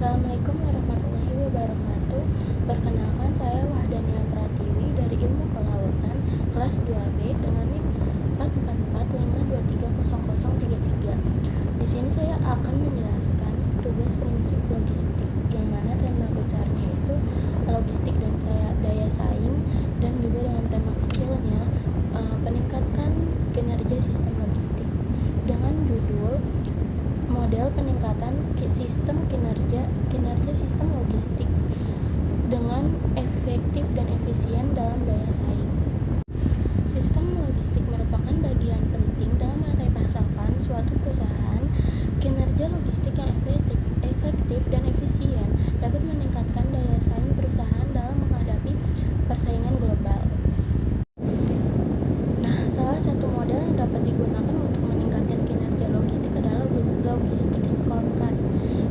Assalamualaikum warahmatullahi wabarakatuh. Perkenalkan, saya Wahdania Pratiwi dari Ilmu Kelautan kelas 2B dengan NIM 44452300033. Di sini saya akan menjelaskan tugas prinsip logistik, yang mana tema besarnya itu logistik dan daya saing, dan juga dengan tema kecilnya peningkatan kinerja sistem logistik, dengan judul model peningkatan sistem kinerja sistem logistik dengan efektif dan efisien dalam daya saing. Sistem logistik merupakan bagian penting dalam rantai pasokan suatu perusahaan. Kinerja logistik yang efektif dan efisien dapat meningkatkan daya saing perusahaan dalam menghadapi persaingan global. Nah, salah satu model yang dapat digunakan untuk meningkatkan kinerja logistik adalah logistik scorecard.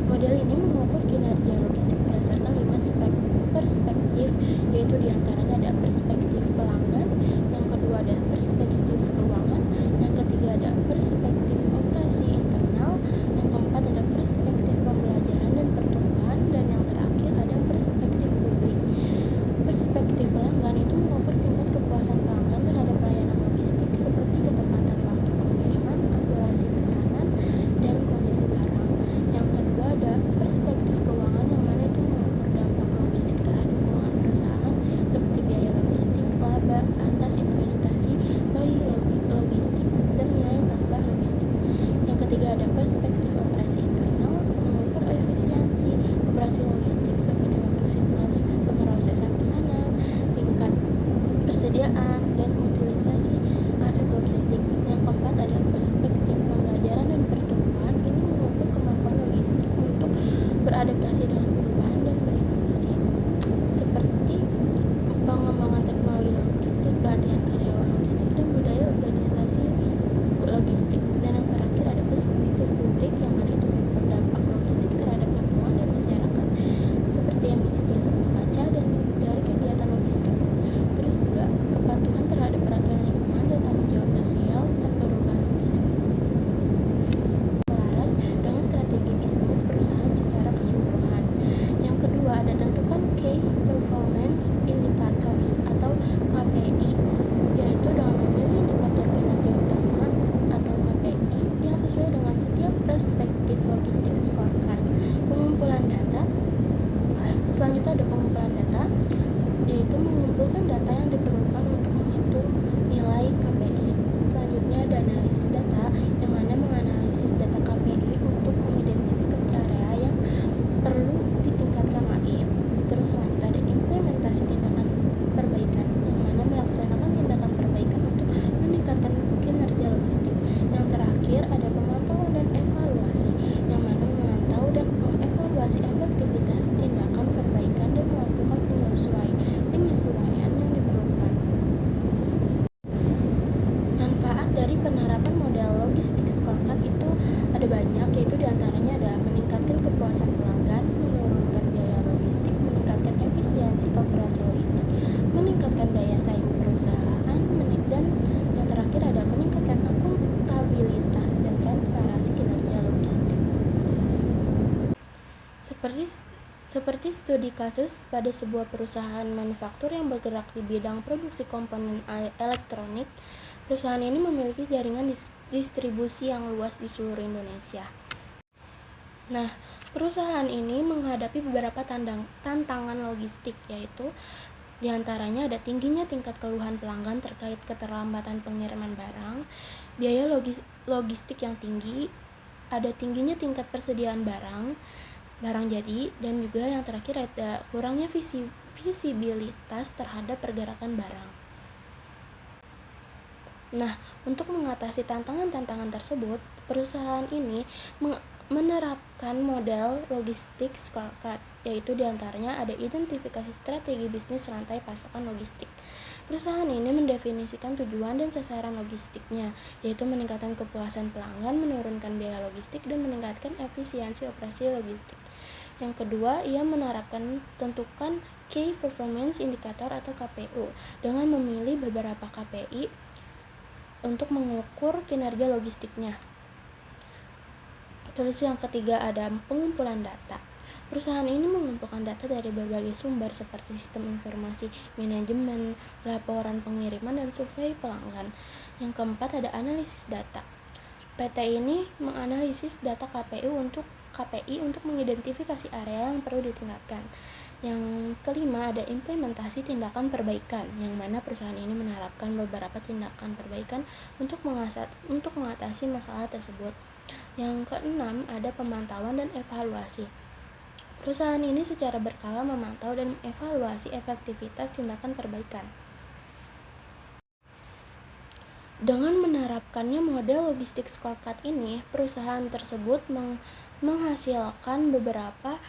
Model ini mengukur kinerja logistik berdasarkan 5 perspektif, yaitu diantaranya ada perspektif pelanggan, yang kedua ada perspektif keuangan, yang ketiga ada perspektif operasi internal, yang keempat ada perspektif pembelajaran dan pertumbuhan, dan yang terakhir ada perspektif publik. Perspektif pelanggan itu mengukur tingkat kepuasan pelanggan terhadap layanan logistik seperti ketepatan waktu pengiriman, akurasi pesanan, dan kondisi barang. Yang kedua ada perspektif keuangan, yang mana itu mengukur dampak logistik terhadap keuangan perusahaan seperti biaya logistik, laba atas investasi, ROI logistik, dan nilai tambah logistik. Yang ketiga ada perspektif operasi internal, mengukur efisiensi operasi logistik seperti waktu siklus pemrosesan pesanan, tingkat persediaan, dan utilisasi aset logistik. Yang keempat ada perspektif pembelajaran dan pertumbuhan. Ini mengukur kemampuan logistik untuk beradaptasi dengan perubahan dan berinovasi, seperti pengembangan teknologi logistik, pelatihan karyawan logistik, dan budaya organisasi logistik. Dan yang terakhir ada perspektif publik, yang mana itu mengukur dampak logistik terhadap lingkungan dan masyarakat seperti emisi gas rumah kaca dan dari kegiatan logistik. Terus juga kepatuhan terhadap peraturan lingkungan dan tanggung jawab sosial perubahan logistik selaras dengan strategi bisnis perusahaan secara keseluruhan. Yang kedua ada tentukan Key Performance Indicators atau KPI, yaitu dengan memilih indikator kinerja utama atau KPI yang sesuai dengan setiap perspektif logistik scorecard. Pengumpulan data. Selanjutnya ada pengumpulan data, yaitu mengumpulkan data yang diperlukan untuk menghitung nilai KPI. Selanjutnya ada analisis data, yang mana menganalisis data KPI untuk mengidentifikasi area yang perlu ditingkatkan lagi. Terus selanjutnya ada implementasi tindakan perbaikan, yang mana melaksanakan tindakan perbaikan untuk meningkatkan kinerja logistik. Yang terakhir ada pemantauan dan evaluasi, yang mana memantau dan mengevaluasi efektivitas tindakan perbaikan dan melakukan penyesuaian yang diperlukan. Manfaat dari penerapan model logistik scorecard itu ada banyak, yaitu diantaranya ada meningkatkan kepuasan pelanggan, menurunkan biaya logistik, meningkatkan efisiensi operasi logistik, meningkatkan daya saing perusahaan, dan yang terakhir ada meningkatkan akuntabilitas dan transparansi kinerja logistik. Seperti studi kasus pada sebuah perusahaan manufaktur yang bergerak di bidang produksi komponen elektronik. Perusahaan ini memiliki jaringan distribusi yang luas di seluruh Indonesia. Nah, perusahaan ini menghadapi beberapa tantangan logistik, yaitu diantaranya ada tingginya tingkat keluhan pelanggan terkait keterlambatan pengiriman barang, biaya logistik yang tinggi, ada tingginya tingkat persediaan barang jadi, dan juga yang terakhir ada kurangnya visibilitas terhadap pergerakan barang. Nah, untuk mengatasi tantangan-tantangan tersebut, perusahaan ini menerapkan model logistik scorecard, yaitu diantaranya ada identifikasi strategi bisnis rantai pasokan logistik. Perusahaan ini mendefinisikan tujuan dan sasaran logistiknya, yaitu meningkatkan kepuasan pelanggan, menurunkan biaya logistik, dan meningkatkan efisiensi operasi logistik. Yang kedua, ia menerapkan tentukan Key Performance Indicator atau KPU dengan memilih beberapa KPI untuk mengukur kinerja logistiknya. Terus yang ketiga ada pengumpulan data. Perusahaan ini mengumpulkan data dari berbagai sumber seperti sistem informasi manajemen, laporan pengiriman, dan survei pelanggan. Yang keempat ada analisis data. PT ini menganalisis data KPI untuk mengidentifikasi area yang perlu ditingkatkan. Yang kelima ada implementasi tindakan perbaikan, yang mana perusahaan ini menerapkan beberapa tindakan perbaikan untuk mengatasi masalah tersebut. Yang keenam ada pemantauan dan evaluasi. Perusahaan ini secara berkala memantau dan mengevaluasi efektivitas tindakan perbaikan. Dengan menerapkannya model logistik scorecard ini, perusahaan tersebut menghasilkan beberapa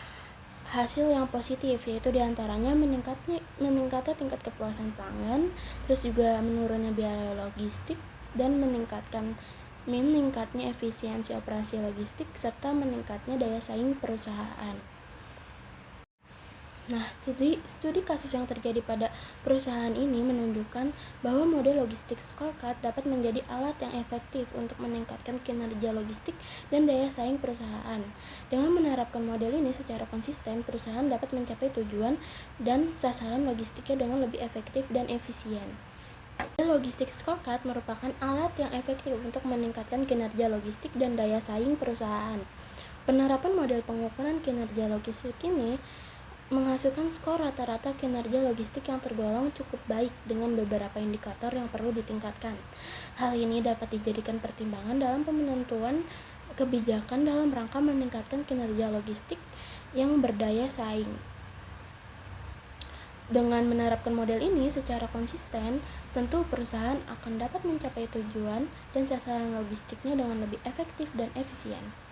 hasil yang positif, yaitu diantaranya meningkatnya tingkat kepuasan pelanggan, terus juga menurunnya biaya logistik, dan meningkatnya efisiensi operasi logistik, serta meningkatnya daya saing perusahaan. Nah, studi kasus yang terjadi pada perusahaan ini menunjukkan bahwa model logistik scorecard dapat menjadi alat yang efektif untuk meningkatkan kinerja logistik dan daya saing perusahaan. Dengan menerapkan model ini secara konsisten, perusahaan dapat mencapai tujuan dan sasaran logistiknya dengan lebih efektif dan efisien. Model logistik scorecard merupakan alat yang efektif untuk meningkatkan kinerja logistik dan daya saing perusahaan. Penerapan model pengukuran kinerja logistik ini menghasilkan skor rata-rata kinerja logistik yang tergolong cukup baik dengan beberapa indikator yang perlu ditingkatkan. Hal ini dapat dijadikan pertimbangan dalam penentuan kebijakan dalam rangka meningkatkan kinerja logistik yang berdaya saing. Dengan menerapkan model ini secara konsisten, tentu perusahaan akan dapat mencapai tujuan dan sasaran logistiknya dengan lebih efektif dan efisien.